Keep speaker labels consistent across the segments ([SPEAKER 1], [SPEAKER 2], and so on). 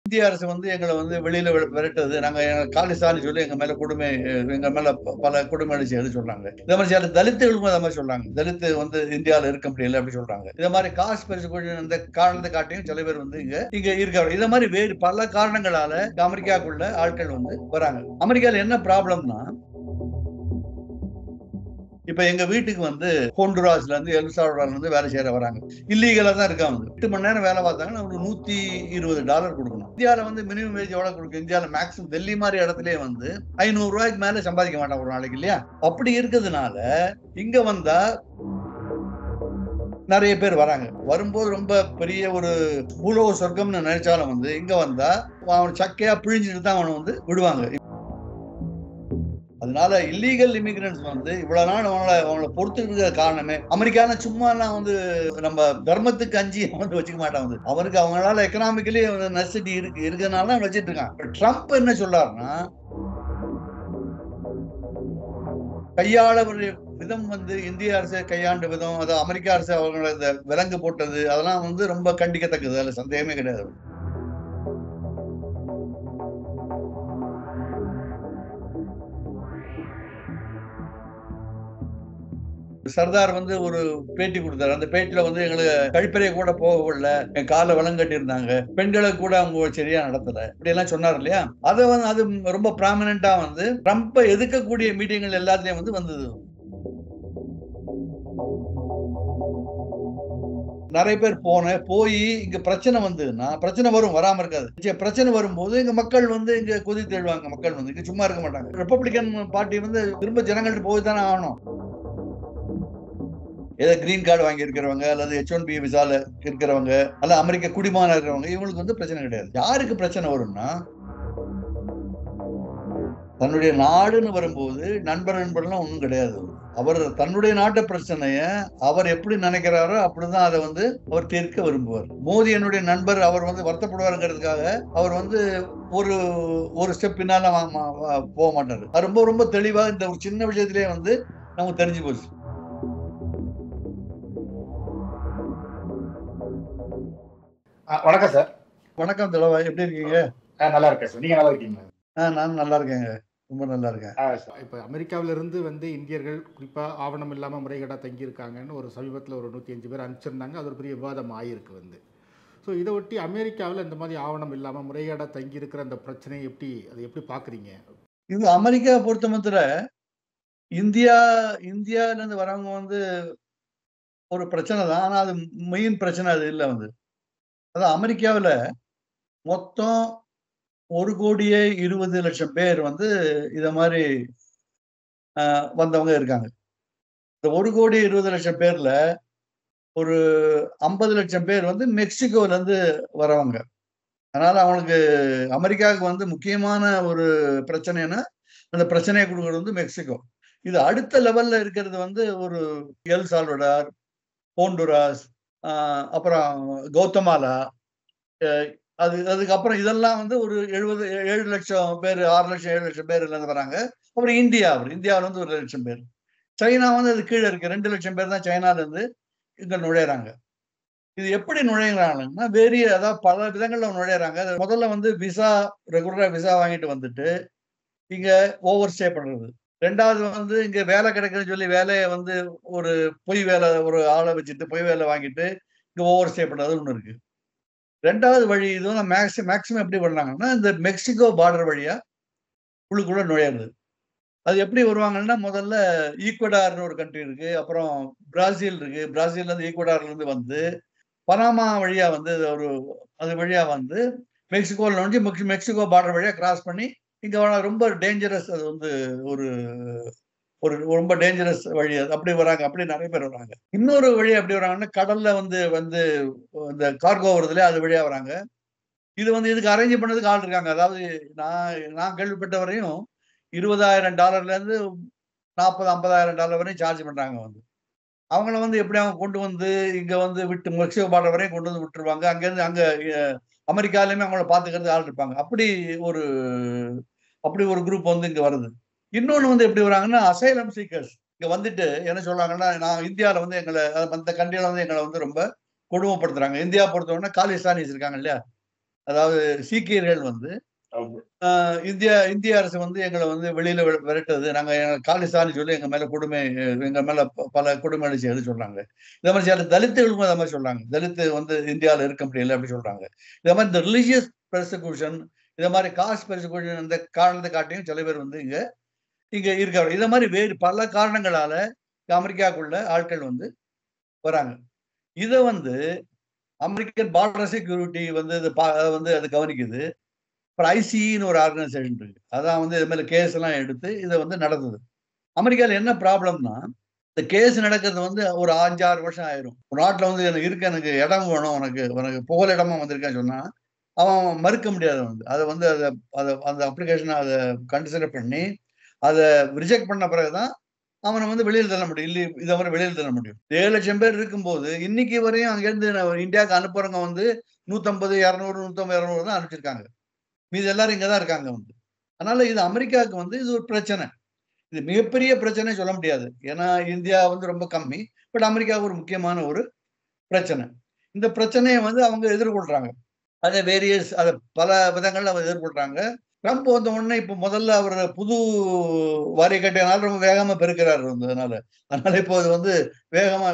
[SPEAKER 1] இந்திய அரசு வந்து எங்களை வந்து வெளியில விரட்டுது, நாங்க காலிஸ்தானி சொல்லி எங்க மேல கொடுமை, எங்க மேல பல கொடுமை செய்து சொல்றாங்க. இதே மாதிரி சில தலித்துகளுக்கும் அதை மாதிரி சொல்றாங்க, தலித்து வந்து இந்தியாவில இருக்க முடியல அப்படி சொல்றாங்க. இதை மாதிரி காஸ்ட் பெருசு இந்த காரணத்தை காட்டியும் சில பேர் வந்து இங்க இருக்காங்க. இதை மாதிரி வேறு பல காரணங்களால அமெரிக்காக்குள்ள ஆட்கள் வந்து வராங்க. அமெரிக்கால என்ன ப்ராப்ளம்னா, இப்ப எங்க வீட்டுக்கு வந்து ஹோண்டுராஸ்ல இருந்து எல்சால்வடார்ல இருந்து வேலை செய்யற வராங்க. இல்லீகலா தான் இருக்காங்க. 8 மணி நேரம் வேலை பார்த்தாங்கன்னா ஒரு $120 கொடுக்கணும். இந்தியாவில வந்து மினிமம் வேஜ் எவ்வளவு கொடுக்கும்? இந்தியாவில மேக்ஸிமம் டெல்லி மாதிரி இடத்துலயே வந்து $500 மேல சம்பாதிக்க மாட்டாங்க ஒரு நாளைக்கு, இல்லையா? அப்படி இருக்கிறதுனால இங்க வந்தா நிறைய பேர் வராங்க. வரும்போது ரொம்ப பெரிய ஒரு பூலோக சொர்க்கம்னு நினைச்சாலும் வந்து இங்க வந்தா அவன் சக்கையா பிழிஞ்சிட்டு தான் அவனை வந்து விடுவாங்க. அதனால இல்லீகல் இமிகிரன்ட்ஸ் வந்து இவ்வளவு நாள் அவங்கள பொறுத்துட்டு இருக்கிற காரணமே, அமெரிக்கான சும்மா எல்லாம் வந்து நம்ம தர்மத்துக்கு அஞ்சி வந்து வச்சுக்க மாட்டான். வந்து அவருக்கு அவங்களால எக்கனாமிக்கலி நெசசிட்டி இருக்கிறதுனால தான் வச்சுட்டு இருக்கான். ட்ரம்ப் என்ன சொல்றாருன்னா, கையாள விதம் வந்து இந்திய அரசு கையாண்ட விதம், அது அமெரிக்க அரசு அவங்கள இந்த விலங்கு போட்டது, அதெல்லாம் வந்து ரொம்ப கண்டிக்கத்தக்கது. அதுல சந்தேகமே கிடையாது. சர்தார் வந்து ஒரு பேட்டி கொடுத்தாரு. அந்த பேட்டியில வந்து எங்களுக்கு கழிப்பறையை கூட போகவில்லை, என் காலை வளங்கட்டி இருந்தாங்க, பெண்களை கூட அவங்க சரியா நடத்தல, இப்படி எல்லாம் சொன்னார் இல்லையா? அதை வந்து அது ரொம்ப ப்ராமினென்ட்டா வந்து ட்ரம்ப்பை எதிர்க்கக்கூடிய மீட்டிங்கள் எல்லாத்துலயும் வந்து வந்தது. நிறைய பேர் போய் இங்க பிரச்சனை வந்ததுன்னா, பிரச்சனை வரும், வராம இருக்காது. பிரச்சனை வரும்போது இங்க மக்கள் வந்து இங்க கொதித்து எழுவாங்க. மக்கள் வந்து இங்க சும்மா இருக்க மாட்டாங்க. ரிப்பப்ளிகன் பார்ட்டி வந்து திரும்ப ஜனங்கள்ட்ட போய் தானே ஆகணும். ஏதோ கிரீன் கார்டு வாங்கி இருக்கிறவங்க, அல்லது H1B விசால இருக்கிறவங்க, அல்ல அமெரிக்க குடிமகனா இருக்கிறவங்க, இவங்களுக்கு வந்து பிரச்சனை கிடையாது. யாருக்கு பிரச்சனை வரும்னா, தன்னுடைய நாடுன்னு வரும்போது நண்பர்கள்லாம் ஒண்ணும் கிடையாது. அவர் தன்னுடைய நாட்டு பிரச்சனைய அவர் எப்படி நினைக்கிறாரோ அப்படிதான் அதை வந்து அவர் தீர்க்க விரும்புவார். மோடி என்னுடைய நண்பர், அவர் வந்து வருத்தப்படுவாருங்கிறதுக்காக அவர் வந்து ஒரு ஒரு ஸ்டெப் பின்னால போக மாட்டாரு. அது ரொம்ப ரொம்ப தெளிவா இந்த ஒரு சின்ன விஷயத்திலேயே வந்து நமக்கு தெரிஞ்சு போச்சு.
[SPEAKER 2] வணக்கம் சார்.
[SPEAKER 1] வணக்கம் தலைவா, எப்படி இருக்கீங்க?
[SPEAKER 2] நல்லா இருக்கேன் சார். நீங்க நல்லா இருக்கீங்களா?
[SPEAKER 1] நான் நல்லா இருக்கேங்க, ரொம்ப நல்லா இருக்கேன்.
[SPEAKER 3] இப்போ அமெரிக்காவிலிருந்து வந்து இந்தியர்கள் குறிப்பாக ஆவணம் இல்லாமல் முறைகேடாக தங்கியிருக்காங்கன்னு ஒரு சமீபத்தில் ஒரு 105 பேர் அனுப்பிச்சிருந்தாங்க. அது ஒரு பெரிய விவாதம் ஆகியிருக்கு வந்து. ஸோ இதை ஒட்டி அமெரிக்காவில் இந்த மாதிரி ஆவணம் இல்லாமல் முறைகேடாக தங்கியிருக்கிற அந்த பிரச்சனையை எப்படி பார்க்குறீங்க?
[SPEAKER 1] இது அமெரிக்கா பொறுத்த மாத்திரம் இந்தியாவிலேருந்து வரவங்க வந்து ஒரு பிரச்சனை தான். ஆனால் அது மெயின் பிரச்சனை அது இல்லை. வந்து அதான் அமெரிக்காவில் மொத்தம் 1,20,00,000 பேர் வந்து இத மாதிரி வந்தவங்க இருக்காங்க. இந்த 1,20,00,000 பேர்ல ஒரு 50,00,000 பேர் வந்து மெக்சிகோல இருந்து வரவங்க. அதனால அவங்களுக்கு அமெரிக்காவுக்கு வந்து முக்கியமான ஒரு பிரச்சனைன்னா அந்த பிரச்சனையை கொடுக்கறது வந்து மெக்சிகோ. இது அடுத்த லெவல்ல இருக்கிறது வந்து ஒரு எல் சால்வடார், ஹோண்டுராஸ், அப்புறம் கௌதமாலா, அதுக்கப்புறம் இதெல்லாம் வந்து ஒரு 7 லட்சம் பேர், 6 லட்சம் 7 லட்சம் பேர் இருந்து வராங்க. அப்புறம் இந்தியாவில் வந்து 1 லட்சம் பேர். சைனா வந்து அது கீழே இருக்கு. 2 லட்சம் பேர் தான் சைனால இருந்து இங்க நுழையறாங்க. இது எப்படி நுழையறாங்கன்னா, அதாவது பல விதங்கள்ல நுழையறாங்க. முதல்ல வந்து ரெகுலரா விசா வாங்கிட்டு வந்துட்டு இங்க ஓவர் ஸ்டே பண்றது. 2வது வந்து இங்க வேலை கிடைக்குதுன்னு சொல்லி வேலையை வந்து ஒரு பொய் வேலை, ஒரு ஆளை வச்சுட்டு பொய் வேலை வாங்கிட்டு இங்க ஓவர் ஸ்டே பண்றது ஒண்ணு இருக்கு. 2வது வழி இது வந்து மேக்சிமம் எப்படி பண்ணாங்கன்னா, இந்த மெக்சிகோ பார்டர் வழியா உள்ளுக்குள்ள நுழையிறது. அது எப்படி வருவாங்கன்னா, முதல்ல ஈக்வடார்னு ஒரு கண்ட்ரி இருக்கு, அப்புறம் பிரேசில் இருக்கு. பிரேசில்ல இருந்து ஈக்வடார்ல இருந்து வந்து பனாமா வழியா வந்து அது வழியா வந்து மெக்சிகோல நுழைஞ்சு மெக்சிகோ பார்டர் வழியா கிராஸ் பண்ணி இங்க ரொம்ப டேஞ்சரஸ். அது வந்து ஒரு ஒரு ரொம்ப டேஞ்சரஸ் வழி. அப்படி வராங்க. அப்படி நிறைய பேர் வராங்க. இன்னொரு வழி எப்படி வராங்கன்னா, கடல்ல வந்து வந்து இந்த கார்கோ வருது இல்லையா, அது வழியா வராங்க. இது வந்து இதுக்கு அரேஞ்ச் பண்ணதுக்கு ஆள் இருக்காங்க. அதாவது நான் கேள்விப்பட்ட வரையும் $20,000 இருந்து $40,000 $50,000 வரையும் சார்ஜ் பண்றாங்க. வந்து அவங்கள வந்து எப்படி அவங்க கொண்டு வந்து இங்க வந்து விட்டு மெக்சிகோ பார்டர் வரையும் கொண்டு வந்து விட்டுருவாங்க. அங்கேருந்து அங்க அமெரிக்காலையுமே அவங்கள பாத்துக்கிறது ஆள் இருப்பாங்க. அப்படி ஒரு குரூப் வந்து இங்க வருது. இன்னொன்னு வந்து எப்படி வராங்கன்னா, அசைலம் சீக்கர்ஸ் இங்க வந்துட்டு என்ன சொல்றாங்கன்னா, நான் இந்தியாவில வந்து அந்த கண்ட்ரியில வந்து எங்களை வந்து ரொம்ப கொடுமைப்படுத்துறாங்க. இந்தியா பொறுத்தவரை காலிஸ்தானிஸ் இருக்காங்க இல்லையா, அதாவது சீக்கியர்கள் வந்து இந்திய அரசு வந்து எங்களை வந்து வெளியில விரட்டுறது, நாங்க காலிஸ்தான் சொல்லி எங்க மேல கொடுமை, எங்க மேல பல கொடுமை செய்து சொல்றாங்க. இந்த மாதிரி சில தலித்துகளுக்கும் அதை மாதிரி சொல்றாங்க, தலித்து வந்து இந்தியாவில் இருக்க முடியல அப்படி சொல்றாங்க. இந்த மாதிரி இந்த ரிலீஜியஸ் பெர்சிக்யூஷன், இந்த மாதிரி காஸ்ட் பெர்சிக்யூஷன், இந்த காரணத்தை காட்டியும் சில பேர் வந்து இங்க இருக்காங்க. இத மாதிரி வேறு பல காரணங்களால அமெரிக்காவுக்குள்ள ஆட்கள் வந்து வராங்க. இத வந்து அமெரிக்கன் பார்டர் செக்யூரிட்டி வந்து வந்து அது கவனிக்குது. அப்புறம் ஐசின்னு ஒரு ஆர்கனைசேஷன் இருக்கு, அதான் வந்து இது மேல கேஸ் எல்லாம் எடுத்து இதை வந்து நடந்தது. அமெரிக்காவில் என்ன ப்ராப்ளம்னா, இந்த கேஸ் நடக்கிறது வந்து ஒரு 5-6 வருஷம் ஆயிரும். ஒரு நாட்டில் வந்து எனக்கு இடம் வேணும், உனக்கு புகழ் இடமா வந்திருக்கேன்னு சொன்னா அவன் மறுக்க முடியாது. வந்து அதை வந்து அதை அந்த அப்ளிகேஷனை அதை கன்சிடர் பண்ணி அதை ரிஜெக்ட் பண்ண பிறகுதான் அவனை வந்து வெளியில் தள்ள முடியும். இல்லை இதை மாதிரி வெளியில் தள்ள முடியும். 7 லட்சம் பேர் இருக்கும்போது இன்னைக்கு வரையும் அங்கேருந்து இந்தியாவுக்கு அனுப்புறவங்க வந்து 150, 200, 150, 200 தான் அனுப்பிச்சிருக்காங்க. மீது எல்லாரும் இங்கதான் இருக்காங்க வந்து. அதனால இது அமெரிக்காவுக்கு வந்து இது ஒரு பிரச்சனை. இது மிகப்பெரிய பிரச்சனை சொல்ல முடியாது, ஏன்னா இந்தியா வந்து ரொம்ப கம்மி. பட் அமெரிக்காவுக்கு ஒரு முக்கியமான ஒரு பிரச்சனை. இந்த பிரச்சனையை வந்து அவங்க எதிர்கொள்றாங்க. அதை வேரியஸ் அதை பல விதங்கள்ல அவங்க எதிர்கொள்றாங்க. ட்ரம்ப் வந்த உடனே இப்ப முதல்ல அவர் புது வாரிய கட்டினால ரொம்ப வேகமா பெருக்கிறாரு வந்து. அதனால இப்போ அது வந்து வேகமா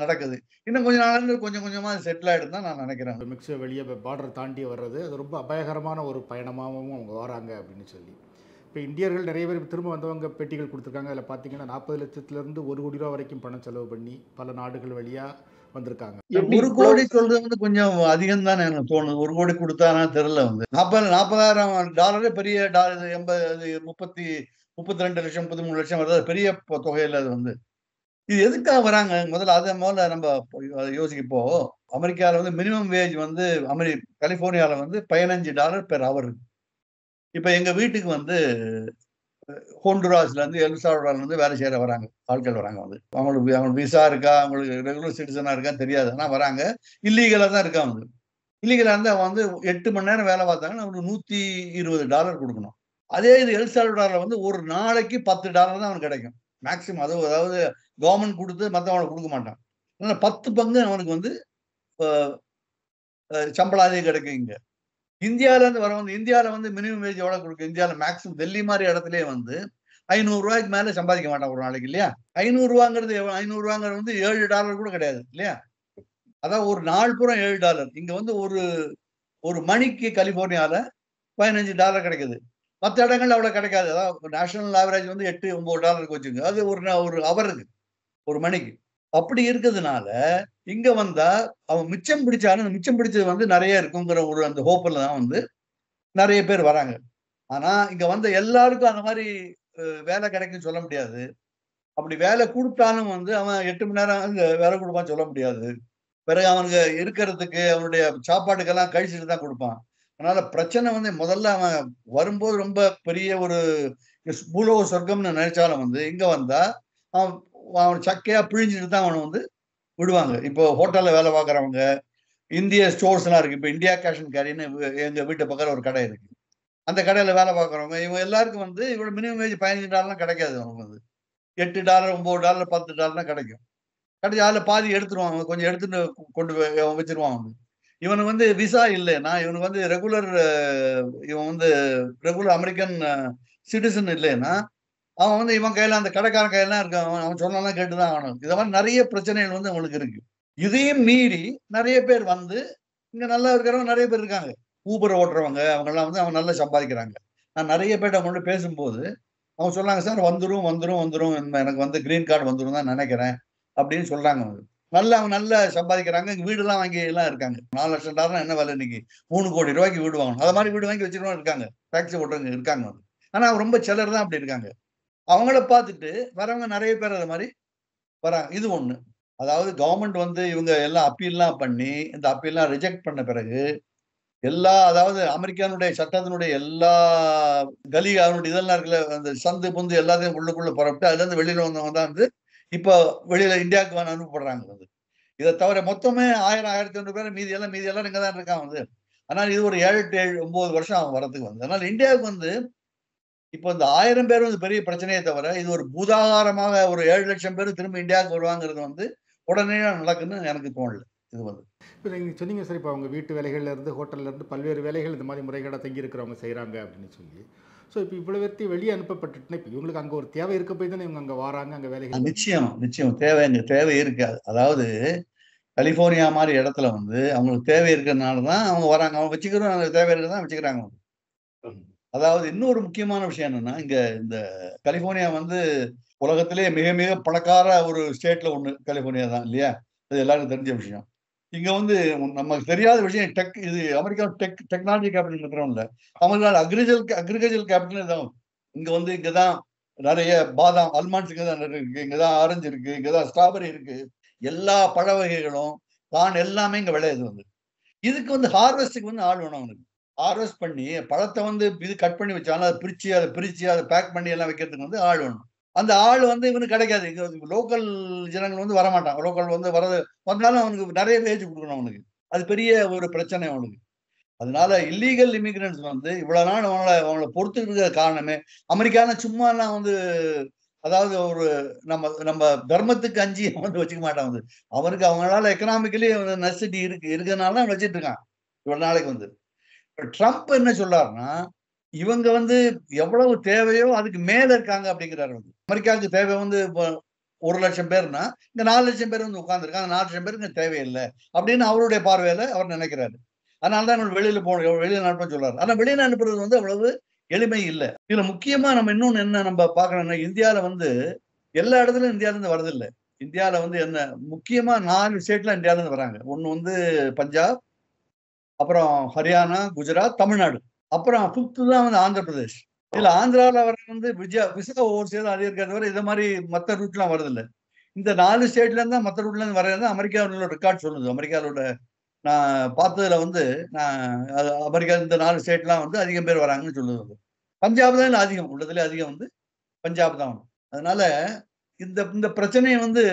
[SPEAKER 1] நடக்குது. இன்னும் கொஞ்ச நாள் கொஞ்சம் கொஞ்சமா செட்டில் ஆயிடுன்னு தான் நான் நினைக்கிறேன்.
[SPEAKER 3] மெக்சிகோ வெளியே பார்டர் தாண்டி வர்றது அது ரொம்ப அபாயகரமான ஒரு பயணமாகவும் அவங்க வராங்க அப்படின்னு சொல்லி. இப்போ இந்தியர்கள் நிறைய பேர் திரும்ப வந்தவங்க பேட்டிகள் கொடுத்துருக்காங்க. அதில் பார்த்தீங்கன்னா 40 லட்சத்துலேருந்து 1 கோடி ரூபா வரைக்கும் பணம் செலவு பண்ணி பல நாடுகள் வழியாக வந்திருக்காங்க.
[SPEAKER 1] 1 கோடி சொல்றது வந்து கொஞ்சம் அதிகம் தான் எனக்கு தோணுது. 1 கோடி கொடுத்தானா தெரியல. வந்து $40,000 பெரிய 32 லட்சம் 33 லட்சம் வருது, பெரிய தொகையில. அது வந்து இது எதுக்காக வராங்க முதல்ல நம்ம யோசிக்கப்போ, அமெரிக்காவில் வந்து மினிமம் வேஜ் வந்து கலிபோர்னியாவில் வந்து $15 பெர் ஹவர். இப்ப எங்க வீட்டுக்கு வந்து ஹோண்டுராஸ்ல இருந்து எல்சால்வடார்ல இருந்து வேலை செய்யற வராங்க ஆட்கள் வராங்க. வந்து அவங்களுக்கு விசா இருக்கா, அவங்களுக்கு ரெகுலர் சிட்டிசனா இருக்கான்னு தெரியாது, ஆனா வராங்க. இல்லீகலா தான் இருக்காங்க. வந்து இல்லீகலா இருந்தா வந்து 8 மணி நேரம் வேலை பார்த்தாங்கன்னா அவனுக்கு $120 கொடுக்கணும். அதே இது எல்சால்வடார்ல வந்து ஒரு நாளைக்கு $10 தான் அவனுக்கு கிடைக்கும் மேக்சிமம். அதாவது கவர்மெண்ட் கொடுத்து மற்றவனுக்கு கொடுக்க மாட்டான். அதனால 10 பங்கு அவனுக்கு வந்து சம்பளம் அதிகம் கிடைக்கும். இங்க இந்தியாவில இருந்து வரவங்க, இந்தியாவில வந்து மினிமம் வேஜ் எவ்வளவு கொடுக்கும்? இந்தியாவில மேக்சிமம் டெல்லி மாதிரி இடத்துலயே வந்து $500 மேல சம்பாதிக்க மாட்டான் ஒரு நாளைக்கு, இல்லையா? $500 வந்து $7 கூட கிடையாது, இல்லையா? அதான் ஒரு நாள் பூரா $7. இங்க வந்து ஒரு மணிக்கு கலிபோர்னியால $15 கிடைக்குது. மற்ற இடங்கள்ல அவ்வளவு கிடைக்காது. அதாவது நேஷனல் ஆவரேஜ் வந்து $8-9 வச்சுங்க. அது ஒரு அவருக்கு ஒரு மணிக்கு. அப்படி இருக்கிறதுனால இங்க வந்தா அவன் மிச்சம் பிடிச்சது வந்து நிறைய இருக்குங்கிற ஒரு அந்த ஹோப்ல தான் வந்து நிறைய பேர் வராங்க. ஆனா இங்க வந்த எல்லாருக்கும் அந்த மாதிரி வேலை கிடைக்குன்னு சொல்ல முடியாது. அப்படி வேலை கொடுத்தாலும் வந்து அவன் 8 மணி நேரம் வேலை கொடுப்பான்னு சொல்ல முடியாது. பிறகு அவனுக்கு இருக்கிறதுக்கு அவனுடைய சாப்பாட்டுக்கெல்லாம் கழிச்சுட்டு தான் கொடுப்பான். அதனால பிரச்சனை வந்து முதல்ல அவன் வரும்போது ரொம்ப பெரிய ஒரு பூலோக சொர்க்கம்னு நினைச்சாலும் வந்து இங்க வந்தா அவன் சக்கையா பிழிஞ்சிட்டு தான் அவனை வந்து விடுவாங்க. இப்போ ஹோட்டல்ல வேலை பார்க்குறவங்க, இந்திய ஸ்டோர்ஸ் எல்லாம் இருக்கு. இப்போ இந்தியா கேஷ் அண்ட் கேரின்னு எங்க வீட்டு பக்கத்துல ஒரு கடை இருக்கு. அந்த கடையில வேலை பார்க்குறவங்க இவங்க எல்லாருக்கும் வந்து இவ்வளவு மினிமம் வேஜ் $15 கிடைக்காது. அவனுக்கு வந்து $8, $9, $10 தான் கிடைக்கும். கிடைச்சி அதில் பாதி எடுத்துருவாங்க, கொஞ்சம் எடுத்துட்டு கொண்டு வச்சிருவான். இவனுக்கு வந்து விசா இல்லைன்னா, இவனுக்கு வந்து இவன் வந்து ரெகுலர் அமெரிக்கன் சிட்டிசன் இல்லைன்னா அவன் வந்து இவன் கையில அந்த கடைக்காரன் கையெல்லாம் இருக்கான். அவன் சொன்னாலும் கேட்டுதான் ஆகணும். இத மாதிரி நிறைய பிரச்சனைகள் வந்து அவங்களுக்கு இருக்கு. இதையும் மீறி நிறைய பேர் வந்து இங்க நல்லா இருக்கிறவங்க நிறைய பேர் இருக்காங்க. ஊபர் ஓட்டுறவங்க அவங்க எல்லாம் வந்து அவங்க நல்லா சம்பாதிக்கிறாங்க. நான் நிறைய பேர்ட்ட கொண்டு பேசும்போது அவங்க சொல்றாங்க, சார் வந்துரும் எனக்கு வந்து கிரீன் கார்டு வந்துரும் தான் நினைக்கிறேன் அப்படின்னு சொல்றாங்க. அவங்க நல்லா சம்பாதிக்கிறாங்க. வீடு எல்லாம் வாங்கி எல்லாம் இருக்காங்க. $4 லட்சம் என்ன வேலை இன்னைக்கு? $3 கோடி வீடு வாங்கணும். அது மாதிரி வீடு வாங்கி வச்சிருக்கவங்க இருக்காங்க. டாக்ஸி ஓட்டுறவங்க இருக்காங்க. ஆனா ரொம்ப சிலர் தான் அப்படி இருக்காங்க. அவங்கள பார்த்துட்டு வரவங்க நிறைய பேர் அது மாதிரி வராங்க. இது ஒண்ணு. அதாவது கவர்மெண்ட் வந்து இவங்க எல்லாம் அப்பீல்லாம் பண்ணி இந்த அப்பீல்லாம் ரிஜெக்ட் பண்ண பிறகு அதாவது அமெரிக்கானுடைய சட்டத்தினுடைய எல்லா அவனுடைய இதெல்லாம் இருக்குல்ல, அந்த சந்து புந்து எல்லாத்தையும் உள்ளுக்குள்ள புறப்பட்டு அதுல இருந்து வெளியில வந்தவங்க தான் வந்து இப்ப வெளியில இந்தியாவுக்கு அனுப்பப்படுறாங்க. வந்து இதை தவிர மொத்தமே 1000, 1500 பேர் மீதி எல்லாம் இங்க தான் இருக்கான். வந்து அதனால இது ஒரு 7, 9 வருஷம் அவன் வரதுக்கு வந்து. அதனால இந்தியாவுக்கு வந்து இப்போ இந்த 1000 பேர் வந்து பெரிய பிரச்சனையே தவிர இது ஒரு பூதாகாரமாக ஒரு 7 லட்சம் பேர் திரும்ப இந்தியாவுக்கு வருவாங்கிறது வந்து உடனே நடக்குன்னு எனக்கு தோணல. இது வந்து.
[SPEAKER 3] இப்போ நீங்கள் சொன்னீங்க சார், இப்போ அவங்க வீட்டு வேலைகள்ல இருந்து ஹோட்டல்ல இருந்து பல்வேறு வேலைகள் இந்த மாதிரி முறைகேடாக தங்கி இருக்கிறவங்க செய்கிறாங்க அப்படின்னு சொல்லி. ஸோ இப்போ இவ்வளோ பேர்த்தி வெளியே அனுப்பப்பட்டுட்டுனா இப்போ இவங்களுக்கு அங்கே ஒரு தேவை இருக்க போய் தானே இவங்க அங்கே வராங்க, அங்கே வேலைகள்.
[SPEAKER 1] நிச்சயம் தேவை இருக்கு. அதாவது கலிபோர்னியா மாதிரி இடத்துல வந்து அவங்களுக்கு தேவை இருக்கிறதுனால தான் அவங்க வராங்க. அவங்க வச்சுக்கிறோம், அந்த தேவை இருக்கிறதான் வச்சுக்கிறாங்க. அதாவது இன்னொரு முக்கியமான விஷயம் என்னன்னா, இங்க இந்த கலிபோர்னியா வந்து உலகத்திலேயே மிக மிக பணக்கார ஒரு ஸ்டேட்ல ஒண்ணு கலிபோர்னியா தான் இல்லையா? அது எல்லாருக்கும் தெரிஞ்ச விஷயம். இங்க வந்து நமக்கு தெரியாத விஷயம் இது அமெரிக்கா டெக்னாலஜி கேபிட்டல் மாத்திரம் இல்ல, தமிழ்நாடு அக்ரிகல்ச்சர் கேபிட்டல் தான். இங்கதான் நிறைய பாதாம் அல்மாண்ட்ஸ் இங்கதான் நிறைய இருக்கு, இங்கதான் ஆரஞ்சு இருக்கு, இங்கதான் ஸ்ட்ராபெரி இருக்கு, எல்லா பழ வகைகளும் எல்லாமே இங்க விளையுது வந்து. இதுக்கு வந்து ஹார்வெஸ்டுக்கு வந்து ஆள் வேணும். அவனுக்கு ஹார்வெஸ்ட் பண்ணி பழத்தை வந்து இது கட் பண்ணி வச்சாலும் அதை பிரிச்சு அதை பேக் பண்ணி எல்லாம் வைக்கிறதுக்கு வந்து ஆள் வேணும். அந்த ஆள் வந்து இவனுக்கு கிடைக்காது. இங்க லோக்கல் ஜனங்கள் வந்து வரமாட்டான். லோக்கல் வந்து வந்தாலும் அவனுக்கு நிறைய வேஜ் கொடுக்கணும் அவனுக்கு. அது பெரிய ஒரு பிரச்சனை அவனுக்கு. அதனால இல்லீகல் இமிகிரன்ட்ஸ் வந்து இவ்வளவு நாள் அவங்கள பொறுத்துட்டு இருக்கிற காரணமே அமெரிக்கான சும்மா எல்லாம் வந்து, அதாவது ஒரு நம்ம தர்மத்துக்கு அஞ்சி வந்து வச்சுக்க மாட்டான் வந்து. அவனுக்கு அவங்களால எக்கனாமிக்கலி நெசசிட்டி இருக்கிறதுனால அவன் வச்சுட்டு இருக்கான் இவ்வளவு நாளைக்கு வந்து. ட்ரம்ப் என்ன சொல்றாருன்னா, இவங்க வந்து எவ்வளவு தேவையோ அதுக்கு மேல இருக்காங்க அப்படிங்கிறாரு வந்து. அமெரிக்காவுக்கு தேவை வந்து 1,00,000 பேர்னா இந்த 4,00,000 பேர் வந்து உட்கார்ந்துருக்காங்க. 4,00,000 பேருக்கு தேவையில்லை அப்படின்னு அவருடைய பார்வையில அவர் நினைக்கிறாரு. அதனாலதான் வெளியில அனுப்ப சொல்றாரு. ஆனா வெளியில அனுப்புறது வந்து அவ்வளவு எளிமை இல்லை. இதுல முக்கியமா நம்ம இன்னொன்னு என்ன நம்ம பாக்கணும்னா, இந்தியாவில வந்து எல்லா இடத்துலயும் இந்தியால இருந்து வரது இல்லை. இந்தியாவில வந்து என்ன முக்கியமா 4 ஸ்டேட்ல இந்தியால இருந்து வராங்க. ஒண்ணு வந்து பஞ்சாப், அப்புறம் ஹரியானா, குஜராத், தமிழ்நாடு, அப்புறம் 5th தான் வந்து ஆந்திர பிரதேஷ். இதுல ஆந்திராவில வர வந்து விசா ஓவர்சீஸ் அது இருக்கிறத வரை இதை மாதிரி மற்ற ரூட்லாம் வருது இல்லை. இந்த 4 ஸ்டேட்ல இருந்தா மற்ற ரூட்ல இருந்து வர்றது அமெரிக்காவோட ரெக்கார்ட் சொல்லுது. அமெரிக்காவோட நான் பார்த்ததுல வந்து அமெரிக்கா இந்த 4 ஸ்டேட்லாம் வந்து அதிகம் பேர் வராங்கன்னு சொல்லுது. பஞ்சாப் தான் அதிகம், உள்ளதுல அதிகம் வந்து பஞ்சாப் தான். அதனால இந்த பிரச்சனையை வந்து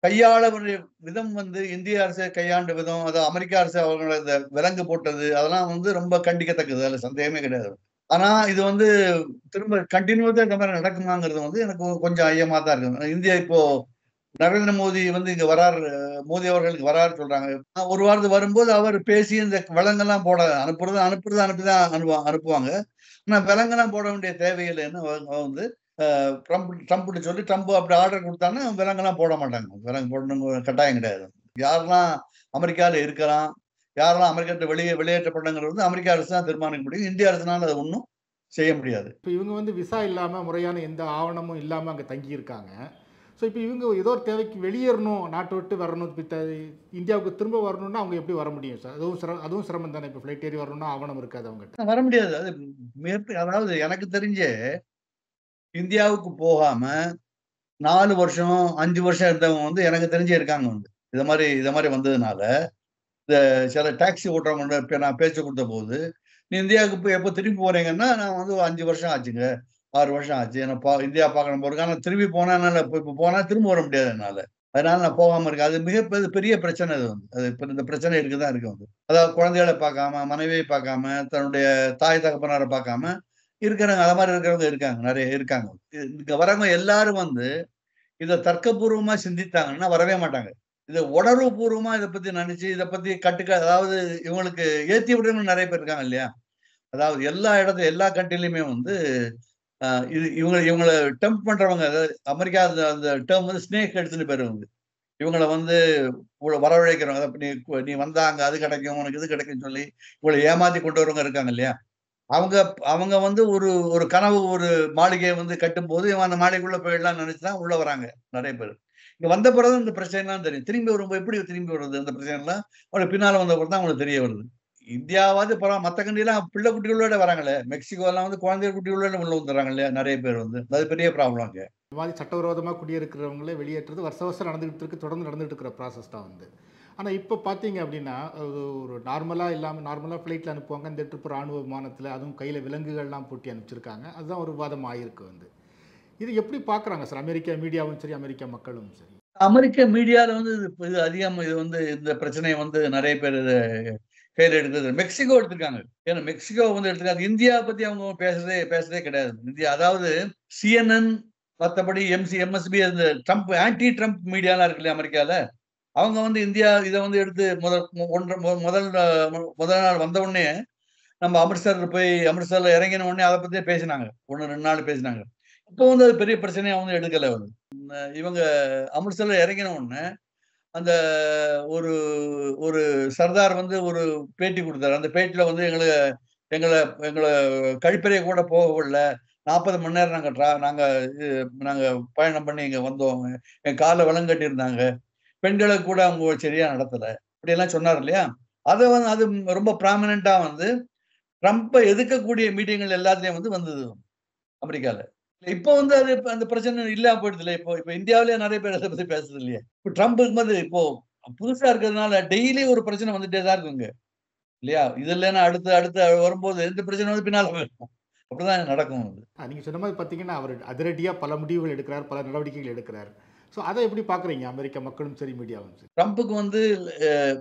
[SPEAKER 1] கையாள விதம் வந்து இந்திய அரசு கையாண்ட விதம், அது அமெரிக்க அரசு அவங்களோட இந்த விலங்கு போட்டது, அதெல்லாம் வந்து ரொம்ப கண்டிக்கத்தக்கது. அதுல சந்தேகமே கிடையாது. ஆனா இது வந்து திரும்ப கண்டினியூஸா இந்த மாதிரி நடக்குமாங்கிறது வந்து எனக்கு கொஞ்சம் ஐயமா தான் இருக்கு. இந்தியா இப்போ நரேந்திர மோடி வந்து இங்க வராரு, மோடி அவர்களுக்கு வராரு சொல்றாங்க. ஒரு வாரத்துக்கு வரும்போது அவர் பேசி இந்த விலங்கெல்லாம் போட அனுப்பிதான் அனுப்புவாங்க. ஆனா விலங்கெல்லாம் போட வேண்டிய தேவையில்லைன்னு வந்து ட்ரம்ப் சொல்லி ட்ரம்ப் அப்படி ஆர்டர் கொடுத்தாங்கன்னா விலங்கெல்லாம் போட மாட்டாங்க. விலங்கு போடணும் கட்டாயம் கிடையாது. யாரெல்லாம் அமெரிக்கால இருக்கலாம், யாரெல்லாம் அமெரிக்கத்தை வெளியேற்றப்பட்டங்கிறது வந்து அமெரிக்க அரசு தான் தீர்மானிக்க முடியும். இந்திய அரசுனால அதை ஒன்றும் செய்ய முடியாது.
[SPEAKER 3] இப்போ இவங்க வந்து விசா இல்லாம முறையான எந்த ஆவணமும் இல்லாம அங்க தங்கி இருக்காங்க. ஸோ இப்போ இவங்க ஏதோ ஒரு தேவைக்கு வெளியேறணும், நாட்டை விட்டு வரணும், இந்தியாவுக்கு திரும்ப வரணும்னா அவங்க எப்படி வர முடியும் சார்? அதுவும் சிரமம் தானே. இப்போ ஃப்ளைட் ஏறி வரணும்னா ஆவணம் இருக்காது அவங்ககிட்ட.
[SPEAKER 1] வர முடியாது. அது அதாவது எனக்கு தெரிஞ்ச இந்தியாவுக்கு போகாம 4 வருஷம் 5 வருஷம் இருந்தவங்க வந்து எனக்கு தெரிஞ்சே இருக்காங்க வந்து. இத மாதிரி வந்ததுனால இந்த சில டாக்ஸி ஓட்டுறவங்க நான் பேச்சு கொடுத்த போது, நீ இந்தியாவுக்கு போய் எப்போ திரும்பி போறீங்கன்னா, நான் வந்து 5 வருஷம் ஆச்சுங்க, 6 வருஷம் ஆச்சு. இந்தியா பார்க்கணும் போறதுக்கு. ஆனா திரும்பி போனா இப்போ போனா திரும்ப வர முடியாது என்னால. அதனால நான் போகாம இருக்கேன். அது பெரிய பிரச்சனை. அது வந்து அது இப்ப இந்த பிரச்சனை இருக்குதான் இருக்கு வந்து. அதாவது குழந்தைகளை பார்க்காம, மனைவியை பார்க்காம, தன்னுடைய தாய் தகப்பனாரை பார்க்காம இருக்கிறாங்க. அது மாதிரி இருக்கிறவங்க இருக்காங்க, நிறைய இருக்காங்க. இங்க வரவங்க எல்லாரும் வந்து இதை தர்க்கபூர்வமா சிந்தித்தாங்கன்னா வரவே மாட்டாங்க. இதை உணர்வுபூர்வமா இதை பத்தி நினைச்சு இதை பத்தி அதாவது இவங்களுக்கு ஏத்தி விடுறவங்க நிறைய பேர் இருக்காங்க இல்லையா? அதாவது எல்லா கண்ட்ரிலையுமே வந்து இவங்களை டெம்ப் பண்றவங்க, அதாவது அமெரிக்கா அந்த டேர்ம் வந்து ஸ்னேக் எடுத்துன்னு போயிருவாங்க. இவங்களை வந்து வரவழைக்கிறவங்க, நீ வந்தாங்க அது கிடைக்கும், உனக்கு இது கிடைக்கும்னு சொல்லி இவங்களை ஏமாத்தி கொண்டு வரவங்க இருக்காங்க இல்லையா? அவங்க வந்து ஒரு கனவு, ஒரு மாளிகையை வந்து கட்டும் போது இவன் அந்த மாளிகைக்குள்ள போயிடலாம் நினைச்சுதான் உள்ள வராங்க நிறைய பேர். இங்க வந்த பிறகு இந்த பிரச்சனை எல்லாம் தெரியும். திரும்பி வரும்போது எப்படி திரும்பி வருது அந்த பிரச்சனை எல்லாம் அவங்களுக்கு பின்னால வந்த பிறகு தான் அவங்களுக்கு தெரிய வருது. இந்தியாவாவது மத்த கண்ட்ரியெல்லாம் பிள்ளை குட்டிகளோட வராங்களே. மெக்சிகோ எல்லாம் வந்து குழந்தை குட்டிகளோட உள்ள வந்துடுறாங்க இல்லையா நிறைய பேர் வந்து. அது பெரிய ப்ராப்ளம் அங்க.
[SPEAKER 3] இந்த மாதிரி சட்டவிரோதமாக குடியிருக்கிறவங்களே வெளியேற்றது வருஷம் தொடர்ந்து நடந்துட்டு இருக்கிற ப்ராசஸ் தான் வந்து. ஆனால் இப்போ பார்த்தீங்க அப்படின்னா ஒரு நார்மலாக ஃப்ளைட்டில் அனுப்புவாங்க. இந்த ட்ரிப் ராணுவ விமானத்தில், அதுவும் கையில் விலங்குகள்லாம் பூட்டி அனுப்பிச்சிருக்காங்க. அதுதான் ஒரு விவாதம் ஆகிருக்கு வந்து. இது எப்படி பார்க்குறாங்க சார் அமெரிக்கா மீடியாவும் சரி, அமெரிக்கா மக்களும் சரி?
[SPEAKER 1] அமெரிக்க மீடியாவில் வந்து இது அதிகம், இது வந்து இந்த பிரச்சனையை வந்து நிறைய பேர் கையில் எடுக்கிறது. மெக்சிகோ எடுத்திருக்காங்க. ஏன்னா மெக்சிகோ வந்து எடுத்திருக்காங்க. இந்தியாவை பத்தி அவங்க பேசுறதே கிடையாது. இந்தியா அதாவது CNN, மற்றபடி எம்எஸ்பி, அந்த ட்ரம்ப் ஆன்டி ட்ரம்ப் மீடியாலாம் இருக்கு இல்லையா அமெரிக்கால, அவங்க வந்து இந்தியா இதை வந்து எடுத்து முதல் நாள் வந்த உடனே நம்ம அமிர்தசர்ல இறங்கின உடனே அதை பத்தியே பேசினாங்க. 1-2 நாள் பேசினாங்க. இப்போ வந்து அது பெரிய பிரச்சனையா வந்து எடுக்கல. இவங்க அமிர்தசர்ல இறங்கின உடனே அந்த ஒரு ஒரு சர்தார் வந்து ஒரு பேட்டி கொடுத்தாரு. அந்த பேட்டியில வந்து எங்களை எங்களை கழிப்பறையை கூட போக விடல. 40 மணி நேரம் நாங்க பயணம் பண்ணி இங்க வந்தோம். என் காலில் விலங்கட்டி இருந்தாங்க. பெண்களை கூட அவங்க சரியா நடத்தல. இப்படியெல்லாம் சொன்னார் இல்லையா? அதை வந்து அது ரொம்ப ப்ராமினெண்டா வந்து ட்ரம்ப்பை எதிர்க்கக்கூடிய மீட்டிங்கள் எல்லாத்துலயும் வந்து வந்தது அமெரிக்கால. இப்போ வந்து அது அந்த பிரச்சனை இல்லாம போயிடுது இல்லையா? இப்போ இந்தியாவிலேயே நிறைய பேர் அதை பத்தி பேசுறது இல்லையா? இப்போ ட்ரம்ப் இருக்கும்போது இப்போ புதுசா இருக்கிறதுனால டெய்லி ஒரு பிரச்சனை வந்துட்டே தான் இருக்குங்க இல்லையா? இது இல்லைன்னா அடுத்து அடுத்து வரும்போது இந்த பிரச்சனை வந்து பின்னால போயிடும். அப்படிதான் நடக்கும் அது.
[SPEAKER 3] நீங்க சொன்ன மாதிரி பார்த்தீங்கன்னா அவர் அதிரடியா பல முடிவுகள் எடுக்கிறார், பல நடவடிக்கைகள் எடுக்கிறார். ஸோ அதை எப்படி பார்க்குறீங்க அமெரிக்க மக்களும் சரி மீடியாவும் சரி?
[SPEAKER 1] ட்ரம்ப்புக்கு வந்து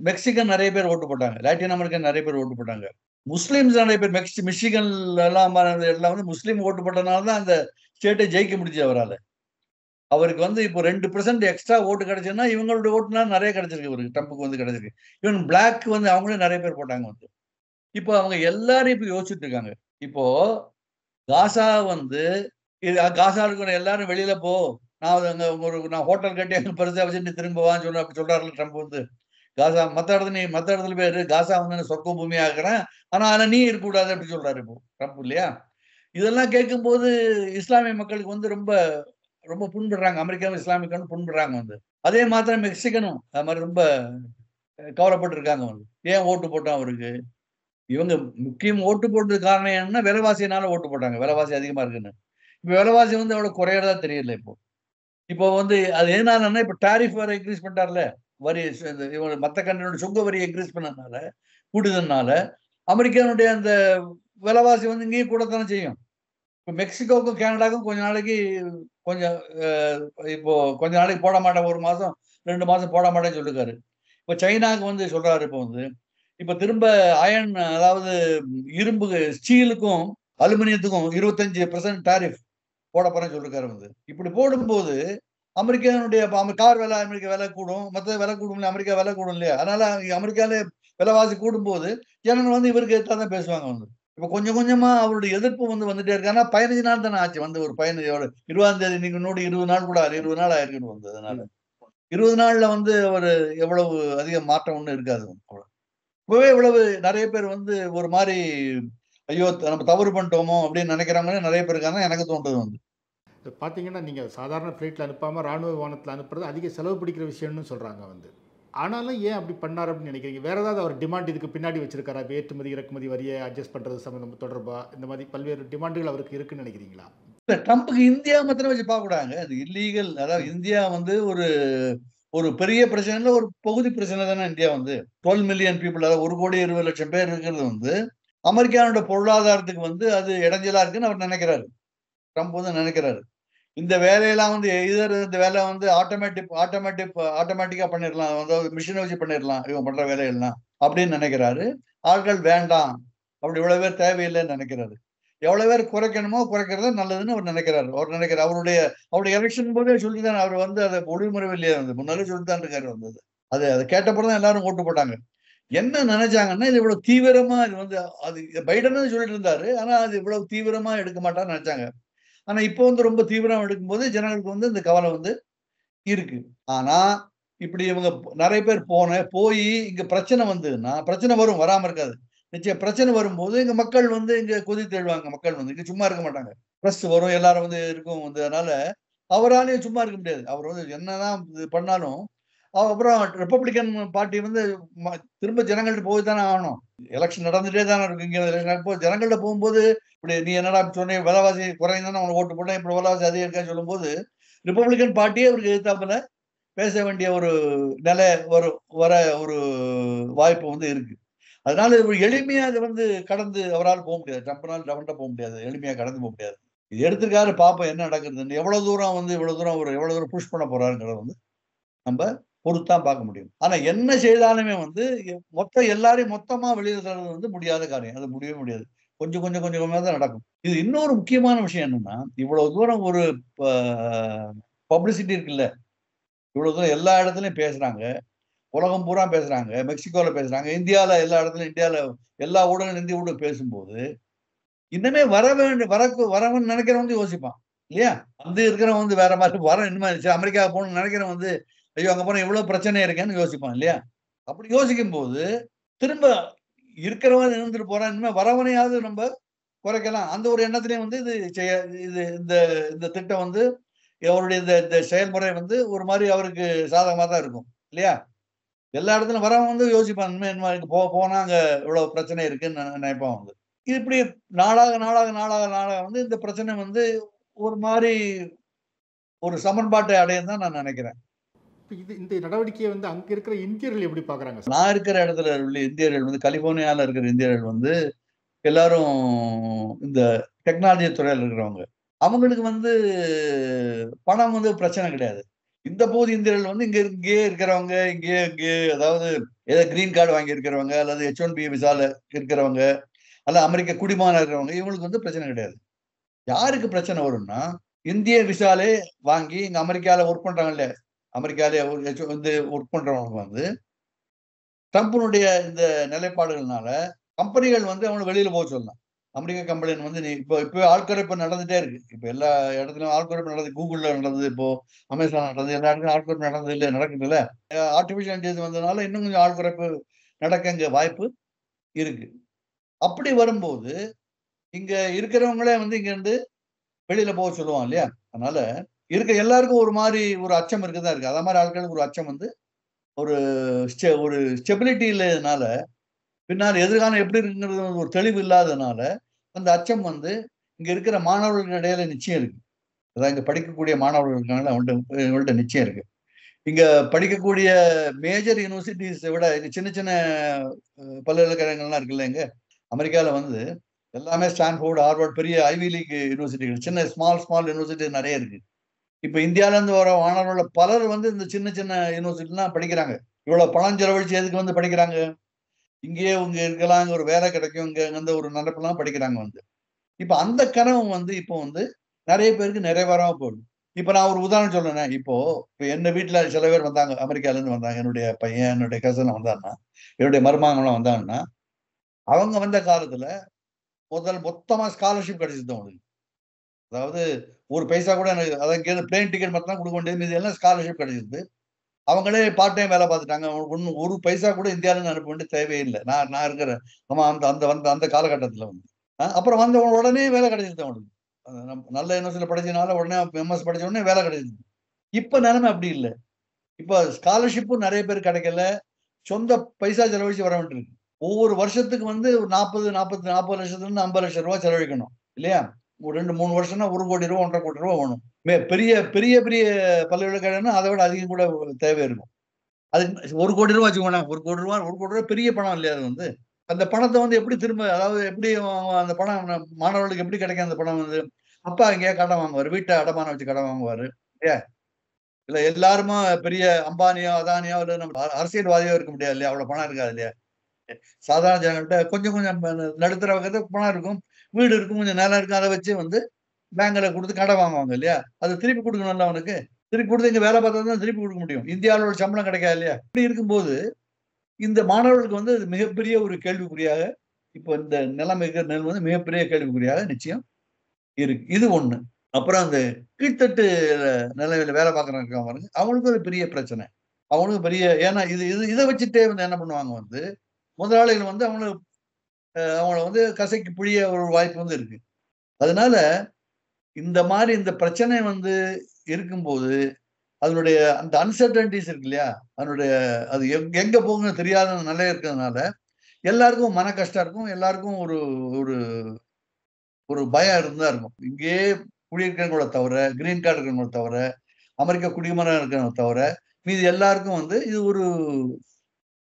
[SPEAKER 1] மெக்சிகன் நிறைய பேர் ஓட்டு போட்டாங்க. லாட்டின் அமெரிக்கன் நிறைய பேர் ஓட்டு போட்டாங்க. முஸ்லீம்ஸ் நிறைய பேர் மிஷிகன்ல எல்லாம் வந்து முஸ்லீம் ஓட்டு போட்டனால தான் அந்த ஸ்டேட்டை ஜெயிக்க முடிஞ்சு அவரால். அவருக்கு வந்து இப்போ 2% எக்ஸ்ட்ரா ஓட்டு கிடைச்சதுன்னா இவங்களுடைய ஓட்டுனா நிறைய கிடைச்சிருக்கு இவருக்கு. ட்ரம்ப்புக்கு வந்து கிடைச்சிருக்கு. ஈவன் பிளாக் வந்து அவங்களே நிறைய பேர் போட்டாங்க வந்து. இப்போ அவங்க எல்லாரும் இப்போ யோசிச்சுட்டு இருக்காங்க. இப்போ காசா வந்து காசால இருக்கிற எல்லாரும் வெளியில போ, நான் ஹோட்டல் கட்டி அங்க பெருசா வச்சு நீ திரும்பவான்னு சொன்ன அப்படி சொல்றாருல ட்ரம்ப் வந்து. காசா மத்த இடத்துல பேரு காசா வந்து சொர்க்க பூமி ஆக்குறேன், ஆனா அதுல நீ இருக்கக்கூடாது அப்படி சொல்றாரு இப்போ ட்ரம்ப் இல்லையா? இதெல்லாம் கேட்கும்போது இஸ்லாமிய மக்களுக்கு வந்து ரொம்ப ரொம்ப புண்படுறாங்க. அமெரிக்காவும் இஸ்லாமியர்களும் புண்படுறாங்க வந்து. அதே மாதிரி மெக்சிகனும் அது மாதிரி ரொம்ப கவலைப்பட்டு இருக்காங்க வந்து. ஏன் ஓட்டு போட்டோம் அவருக்கு? இவங்க முக்கியம் ஓட்டு போட்டது காரணம் என்னன்னா விலைவாசினால ஓட்டு போட்டாங்க. விலைவாசி அதிகமா இருக்குன்னு. இப்ப விலைவாசி வந்து அவ்வளவு குறையறதா தெரியல இப்போ. இப்போ வந்து அது எதனாலன்னா இப்ப டாரிஃப் வேற இன்க்ரீஸ் பண்ணிட்டார்ல. வரி இவங்க மத்த கண்ட்ரியோட சுங்க வரி இன்க்ரீஸ் பண்ணதுனால, கூடுதல்னால அமெரிக்கானுடைய அந்த விலைவாசி வந்து இங்கேயும் கூடத்தானே செய்யும். இப்ப மெக்சிகோவுக்கும் கனடாவுக்கும் கொஞ்சம் இப்போ கொஞ்ச நாளைக்கு போட மாட்டேன். 1 மாசம் 2 மாசம் போட மாட்டேன்னு சொல்லிருக்காரு. இப்ப சைனாவுக்கு வந்து சொல்றாரு இப்போ வந்து. இப்ப திரும்ப அயர்ன் அதாவது இரும்பு ஸ்டீலுக்கும் அலுமினியத்துக்கும் 25% டாரிஃப் போட போறேன்னு சொல்லிருக்காரு வந்து. இப்படி போடும்போது அமெரிக்கானுடைய கார் விலை அமெரிக்கா விலை கூடும். மத்த விலை கூடும், அமெரிக்கா விலை கூடும் இல்லையா? அதனால அமெரிக்கால விலைவாசி கூடும்போது ஜனங்கள் வந்து இவருக்கு எதிர்த்தா தான் பேசுவாங்க வந்து. இப்ப கொஞ்சம் கொஞ்சமா அவருடைய எதிர்ப்பு வந்து வந்துட்டே இருக்கு. ஆனா 15 நாள் தானே ஆச்சு வந்து ஒரு 20ஆம் தேதி இன்னைக்கு இன்னொரு 20 நாள் கூட 20 நாள் ஆயிருக்குன்னு வந்து. அதனால 20 நாள்ல வந்து ஒரு எவ்வளவு அதிக மாற்றம் ஒண்ணும் இருக்காது. இப்பவே இவ்வளவு நிறைய பேர் வந்து ஒரு மாதிரி ஐயோ நம்ம தவறு பண்ணிட்டோமோ அப்படின்னு நினைக்கிறவங்களே நிறைய பேர் இருக்காங்க. எனக்கு தோன்றது வந்து.
[SPEAKER 3] பார்த்தீங்கன்னா நீங்கள் சாதாரண ஃப்ளைட்டில் அனுப்பாமல் ராணுவ விமானத்தில் அனுப்புறது அதிக செலவு பிடிக்கிற விஷயம்னு சொல்கிறாங்க வந்து. ஆனாலும் ஏன் அப்படி பண்ணார் அப்படின்னு நினைக்கிறீங்க? வேறு ஏதாவது அவர் டிமாண்ட் இதுக்கு பின்னாடி வச்சிருக்காரா? ஏற்றுமதி இறக்குமதி வரியை அட்ஜஸ்ட் பண்ணுறது சம்மந்தம் தொடர்பாக இந்த மாதிரி பல்வேறு டிமாண்டுகள் அவருக்கு இருக்குன்னு நினைக்கிறீங்களா?
[SPEAKER 1] இல்ல ட்ரம்ப்புக்கு இந்தியா மாத்திரம் வச்சு பார்க்கக்கூடாதுங்க. அது இல்லீகல். அதாவது இந்தியா வந்து ஒரு ஒரு பெரிய பிரச்சனைல ஒரு பகுதி பிரச்சனை தானே இந்தியா வந்து. 12 மில்லியன் பீப்புள், அதாவது 1,20,00,000 பேர் இருக்கிறது வந்து அமெரிக்கானோட பொருளாதாரத்துக்கு வந்து அது இடைஞ்சலா இருக்குன்னு அவர் நினைக்கிறாரு. ட்ரம்ப் வந்து நினைக்கிறாரு. இந்த வேலையெல்லாம் வந்து இந்த வேலை வந்து ஆட்டோமேட்டிக்கா பண்ணிடலாம். அதாவது மிஷினை வச்சு பண்ணிடலாம் இவங்க பண்ற வேலையெல்லாம் அப்படின்னு நினைக்கிறாரு. ஆட்கள் வேண்டாம், அப்படி இவ்வளவு பேர் தேவையில்லைன்னு நினைக்கிறாரு. எவ்வளவு பேர் குறைக்கணுமோ குறைக்கிறது நல்லதுன்னு அவர் நினைக்கிறாரு. அவருடைய எலெக்ஷன் போதே சொல்லிதான் அவர் வந்து அதை ஒளிமுறைவில்லையே வந்து முன்னாலே சொல்லித்தான் இருக்காரு வந்தது. அதை கேட்டப்பறம் தான் எல்லாரும் ஓட்டு போட்டாங்க. என்ன நினைச்சாங்கன்னா இது இவ்வளவு தீவிரமா இது வந்து அது பைடன் சொல்லிட்டு இருந்தாரு. ஆனா அது இவ்வளவு தீவிரமா எடுக்க மாட்டான்னு நினைச்சாங்க. ஆனா இப்போ வந்து ரொம்ப தீவிரம் எடுக்கும்போது ஜனங்களுக்கு வந்து இந்த கவலை வந்து இருக்கு. ஆனா இப்படி இவங்க நிறைய பேர் போய் இங்க பிரச்சனை வந்ததுன்னா பிரச்சனை வரும், வராம இருக்காது. நிச்சயம் பிரச்சனை வரும்போது இங்க மக்கள் வந்து இங்க கொதித்து எழுவாங்க. மக்கள் வந்து இங்க சும்மா இருக்க மாட்டாங்க. பிரஸ் வரும், எல்லாரும் வந்து இருக்கும் வந்து. அதனால அவராலையும் சும்மா இருக்க முடியாது. அவர் வந்து என்னதான் இது பண்ணாலும் அப்புறம் ரிப்பப்ளிகன் பார்ட்டி வந்து திரும்ப ஜனங்கள்ட்ட போய் தானே ஆகணும். எலெக்ஷன் நடந்துட்டே தானே இருக்கு. இங்க எலெக்ஷன் ஜனங்கள்ட்ட போகும்போது இப்படி நீ என்னடா சொன்ன விலைவாசி குறைந்தானே அவனை ஓட்டு போட்டேன், இப்படி விலைவாசி அதிகம் சொல்லும் போது ரிப்பப்ளிகன் பார்ட்டியே அவருக்கு எதிர்த்தாப்புல பேச வேண்டிய ஒரு நிலை வர ஒரு வாய்ப்பு வந்து இருக்கு. அதனால எளிமையா அதை வந்து கடந்து அவரால் போக முடியாது. ட்ரம்ப்னால டவுன்ட்ட போக முடியாது. எளிமையா கடந்து போக முடியாது. இது எடுத்திருக்காரு, பார்ப்போம் என்ன நடக்குதுன்னு. எவ்வளவு தூரம் புஷ் பண்ண போறாருங்கிறத வந்து நம்ம பொறுத்தான் பார்க்க முடியும். ஆனா என்ன செய்தாலுமே வந்து எல்லாரையும் மொத்தமா வெளியில தர்றது வந்து முடியாத காரியம். அது முடியவே முடியாது. கொஞ்சமா தான் நடக்கும். இது இன்னொரு முக்கியமான விஷயம் என்னன்னா, இவ்வளவு தூரம் ஒரு பப்ளிசிட்டி இருக்குல்ல. இவ்வளவு தூரம் எல்லா இடத்துலயும் பேசுறாங்க. உலகம் பூரா பேசுறாங்க, மெக்சிகோல பேசுறாங்க, இந்தியாவில் எல்லா இடத்துலையும், இந்தியாவில் எல்லா ஊடகங்களும் இந்திய ஊடகம் பேசும்போது இன்னுமே வரவன்னு நினைக்கிறவன் யோசிப்பான் இல்லையா? வந்து இருக்கிறவன் வந்து வேற மாதிரி வர இனிமே அமெரிக்கா போகணும்னு நினைக்கிறவன் வந்து ஐயோ அங்க போன இவ்வளவு பிரச்சனை இருக்கேன்னு யோசிப்பான் இல்லையா? அப்படி யோசிக்கும் போது திரும்ப இருக்கிறவன் இருந்துட்டு போறான், இனிமே வரவனையாவது நம்ம குறைக்கலாம் அந்த ஒரு எண்ணத்திலையும் வந்து இது இந்த இந்த திட்டம் வந்து அவருடைய இந்த செயல்முறை வந்து ஒரு மாதிரி அவருக்கு சாதகமா தான் இருக்கும் இல்லையா? எல்லா இடத்துலயும் வரவன் வந்து யோசிப்பான், இனிமே போனா அங்க இவ்வளவு பிரச்சனை இருக்குன்னு நினைப்பான் வந்து. இது இப்படி நாளாக வந்து இந்த பிரச்சனை வந்து ஒரு மாதிரி ஒரு சமன்பாட்டை அடையும் தான் நான் நினைக்கிறேன்.
[SPEAKER 3] இந்த நடவடிக்கையை வந்து அங்க இருக்கிற இந்தியர்கள் எப்படி பாக்குறாங்க சார்?
[SPEAKER 1] நான் இருக்கிற இடத்துல உள்ள இந்தியர்கள் வந்து கலிபோர்னியால இருக்கிற இந்தியர்கள் வந்து எல்லாரும் இந்த டெக்னாலஜி துறையில இருக்கிறவங்க. அவங்களுக்கு வந்து பணம் வந்து பிரச்சனை கிடையாது. இந்த போது இந்தியர்கள் வந்து இங்கேயே இருக்கிறவங்க, இங்கேயே அதாவது ஏதோ கிரீன் கார்டு வாங்கி இருக்கிறவங்க அல்லது H1B விசால இருக்கிறவங்க அல்ல அமெரிக்க குடிமகனா இருக்கிறவங்க இவங்களுக்கு வந்து பிரச்சனை கிடையாது. யாருக்கு பிரச்சனை வரும்னா இந்திய விசாலே வாங்கி இங்க அமெரிக்கால ஒர்க் பண்றாங்கல்ல, அமெரிக்காலே வந்து ஒர்க் பண்றவங்க வந்து ட்ரம்ப்னுடைய இந்த நிலைப்பாடுகள்னால கம்பெனிகள் வந்து அவங்களை வெளியில போக சொல்லலாம். அமெரிக்க கம்பெனி வந்து இப்போ ஆட்குறைப்பு நடந்துட்டே இருக்கு. இப்போ எல்லா இடத்துலயும் ஆட்குறைப்பு நடக்குது. கூகுள்ல நடந்தது, இப்போ அமேசான் நடந்தது, எல்லா இடத்துலயும் ஆட்குறைப்பு நடந்தது இல்ல நடக்குது இல்ல. ஆர்டிபிஷியல் இன்டெலிஜென்ஸ் வந்ததுனால இன்னும் கொஞ்சம் ஆட்குறைப்பு நடக்க இங்க வாய்ப்பு இருக்கு. அப்படி வரும்போது இங்க இருக்கிறவங்களே வந்து இங்க இருந்து வெளியில போக சொல்லுவான் இல்லையா? அதனால எல்லாருக்கும் ஒரு மாதிரி ஒரு அச்சம் இருக்குதான் இருக்கு. அத மாதிரி ஆட்களுக்கு ஒரு அச்சம் வந்து ஒரு ஒரு ஸ்டெபிலிட்டி இல்லாதனால பின்னால் எதிர்காலம் எப்படி இருக்குங்கிறது ஒரு தெளிவு இல்லாதனால அந்த அச்சம் வந்து இங்க இருக்கிற மாணவர்களுக்கு இடையில நிச்சயம் இருக்கு. அதான் இங்க படிக்கக்கூடிய மாணவர்கள் இருக்காங்களா அவங்கள்ட்ட நிச்சயம் இருக்கு. இங்க படிக்கக்கூடிய மேஜர் யூனிவர்சிட்டிஸை விட இங்க சின்ன சின்ன பல்கலைக்கழகங்கள்லாம் இருக்குல்ல இங்க அமெரிக்கால வந்து எல்லாமே ஸ்டான்ஃபோர்டு, ஹார்வர்ட் பெரிய ஐவி லீக் யூனிவர்சிட்டிகள், சின்ன ஸ்மால் யூனிவர்சிட்டி நிறைய இருக்கு. இப்ப இந்தியால இருந்து வர மாணவர்கள் பலர் வந்து இந்த சின்ன சின்ன யூனிவர்சிட்டிலாம் படிக்கிறாங்க. இவ்வளவு பணம் செலவழிச்சு எதுக்கு வந்து படிக்கிறாங்க? இங்கேயே இங்க இருக்கலாம், இங்க ஒரு வேலை கிடைக்கும், இங்க வந்து ஒரு நினைப்பெல்லாம் படிக்கிறாங்க வந்து. இப்ப அந்த கனவு வந்து இப்போ வந்து நிறைய பேருக்கு நிறைவேறாம போகுது. இப்ப நான் ஒரு உதாரணம் சொல்றேனே, இப்போ என்ன வீட்டுல சில பேர் வந்தாங்க, அமெரிக்கால இருந்து வந்தாங்க. என்னுடைய பையன், என்னுடைய கசின் வந்தாருன்னா, என்னுடைய மருமகன்லாம் வந்தாங்கன்னா, அவங்க வந்த காலத்துல மொத்தமா ஸ்காலர்ஷிப் கிடைச்சது அவங்களுக்கு. அதாவது ஒரு பைசா கூட எனக்கு அதான் இங்கேருந்து பிளேன் டிக்கெட் மட்டும் தான் கொடுக்க வேண்டியது, மீதி எல்லாம் ஸ்காலர்ஷிப் கிடைச்சது. அவங்களே பார்ட் டைம் வேலை பார்த்துட்டாங்க. ஒன்னும் ஒரு பைசா கூட இந்தியால இருந்து அனுப்ப வேண்டிய தேவையே இல்லை. நான் இருக்கிறேன். ஆமா அந்த அந்த வந்த அந்த காலகட்டத்துல வந்து. அப்புறம் வந்த உடனே வேலை கிடைச்சிருது அவனுக்கு. நல்ல யூனிவர்சிட்டியில படிச்சதுனால உடனே எம்எஸ் படிச்ச உடனே வேலை கிடைச்சிருது. இப்ப நிலைமை அப்படி இல்லை. இப்ப ஸ்காலர்ஷிப்பும் நிறைய பேர் கிடைக்கல. சொந்த பைசா செலவழிச்சு வர வேண்டியிருக்கு. ஒவ்வொரு வருஷத்துக்கு வந்து ஒரு 40 லட்சத்துல இருந்து 50 லட்சம் ரூபாய் செலவழிக்கணும் இல்லையா? ஒரு 2-3 வருஷம்னா 1 கோடி ரூபாய் 1.5 கோடி ரூபாய் வேணும். பெரிய பெரிய பெரிய பல்கலைக்கழகம்னா அதை விட அதிகம் கூட தேவை இருக்கும். அதுக்கு 1 கோடி ரூபாய் வச்சுக்கோங்களேன். 1 கோடி ரூபாய் பெரிய பணம் இல்லையா அது வந்து. அந்த பணத்தை வந்து எப்படி திரும்ப, அதாவது எப்படி அந்த பணம் மாணவர்களுக்கு எப்படி கிடைக்கும் அந்த பணம் வந்து? அப்பா எங்கேயா கடன் வாங்குவாரு. வீட்டை அடமானம் வச்சு கடன் வாங்குவாரு. இல்லையா? இல்ல எல்லாருமே பெரிய அம்பானியோ, அதானியோ இல்ல நம்ம அரசியல்வாதியோ இருக்க முடியாது இல்லையா? அவ்வளவு பணம் இருக்காது இல்லையா? சாதாரண ஜனங்கள்ட்ட கொஞ்சம் கொஞ்சம் நடுத்தர வர்க்கத்துல பணம் இருக்கும். வீடு இருக்கும், கொஞ்சம் நிலம் இருக்கும். அதை வச்சு வந்து பேங்க்ல கொடுத்து கடன் வாங்குவாங்க இல்லையா? அது திருப்பி கொடுக்கணும்ல அவனுக்கு. திருப்பி கொடுத்து இங்க வேலை பார்த்தா தான் திருப்பி கொடுக்க முடியும். இந்தியாவில ஒரு சம்பளம் கிடைக்காது இல்லையா? இப்படி இருக்கும்போது இந்த மாணவர்களுக்கு வந்து அது மிகப்பெரிய ஒரு கேள்விக்குறியாக, இப்போ இந்த நிலைமை வந்து மிகப்பெரிய கேள்விக்குறியாக நிச்சயம் இருக்கு. இது ஒண்ணு. அப்புறம் அந்த கீழ்த்தட்டு நிலையில வேலை பார்க்குறவங்க இருக்காங்க பாருங்க, அவங்களுக்கு ஒரு பெரிய பிரச்சனை. அவங்களுக்கு பெரிய, ஏன்னா இதை வச்சுட்டே வந்து என்ன பண்ணுவாங்க வந்து முதலாளிகள் வந்து அவங்கள வந்து கசக்கி பிழிய ஒரு வாய்ப்பு வந்து இருக்கு. அதனால இந்த மாதிரி இந்த பிரச்சனை வந்து இருக்கும்போது அதனுடைய அந்த அன்சர்டனிட்டிஸ் இருக்கு இல்லையா? அதனுடைய அது எங்க போகுன்னு தெரியாத நிலை இருக்கிறதுனால எல்லாருக்கும் மன கஷ்டம் இருக்கும். எல்லாருக்கும் ஒரு ஒரு ஒரு பயம் இருந்தா இருக்கும். இங்கேயே குடியிருக்கிறவங்கள தவிர, கிரீன் கார்டு இருக்கிறவங்கள தவிர, அமெரிக்க குடிமகனா இருக்கிறவங்கள தவிர, மீதி எல்லாருக்கும் வந்து இது ஒரு